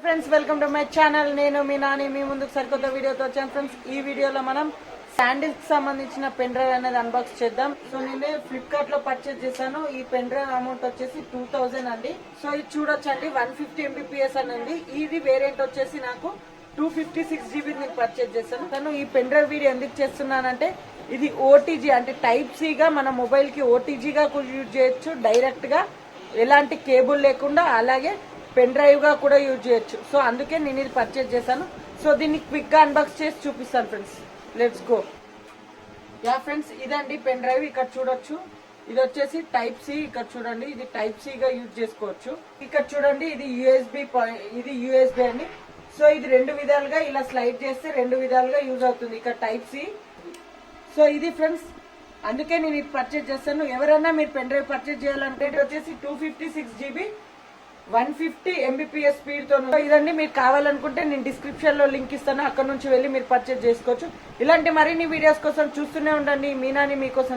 Friends welcome to my channel. నేను మీ నాని మీ ముందుకు సరికొత్త వీడియోతో వచ్చాను. ఫ్రెండ్స్ ఈ వీడియోలో మనం SanDisk సంబంధించిన పెన్ డ్రైవ్ అనేది అన్బాక్స్ చేద్దాం. సో నేను ఫ్లిప్కార్ట్ లో పర్చేజ్ చేశాను. ఈ పెన్ డ్రైవ్ అమౌంట్ వచ్చేసి 2000 అండి. సో ఇది చూడొచ్చండి 150 MBPS అనేది. ఇది వేరియంట్ వచ్చేసి నాకు 256 GB నేను పర్చేజ్ చేశాను. తను ఈ పెన్ డ్రైవ్ వీడియో ఎందుకు చేస్తున్నానంటే ఇది ఓటీజీ అంటే టైప్ సి గా మన మొబైల్ కి ఓటీజీగా యూజ్ చేయొచ్చు, డైరెక్ట్ గా ఎలాంటి కేబుల్ లేకుండా, అలాగే పెన్ డ్రైవ్ గా కూడా యూజ్ చేయొచ్చు. సో అందుకే నేను ఇది పర్చేజ్ చేశాను. సో దీన్ని క్విక్ గా అన్బాక్స్ చేసి చూపిస్తాను friends. Let's go. Yeah friends, ఇదండి పెన్ డ్రైవ్. ఇక్కడ చూడొచ్చు, ఇది వచ్చేసి టైప్ సి. ఇక్కడ చూడండి, ఇది టైప్ సి గా యూజ్ చేసుకోవచ్చు. ఇక్కడ చూడండి, ఇది యూఎస్బి అండి. సో ఇది రెండు విధాలుగా ఇలా స్లైడ్ చేస్తే రెండు విధాలుగా యూజ్ అవుతుంది. ఇక్కడ టైప్ సి. సో ఇది ఫ్రెండ్స్, అందుకే నేను ఇది పర్చేజ్ చేస్తాను. ఎవరైనా మీరు పెన్ డ్రైవ్ పర్చేజ్ చేయాలంటే ఇది వచ్చేసి 256 GB 150 MBPS స్పీడ్ తో ఇదండి. మీరు కావాలనుకుంటే నేను డిస్క్రిప్షన్ లో లింక్ ఇస్తాను, అక్కడ నుంచి వెళ్ళి మీరు పర్చేజ్ చేసుకోవచ్చు. ఇలాంటి మరిన్ని వీడియోస్ కోసం చూస్తూనే ఉండండి. మీ నాని మీకోసం.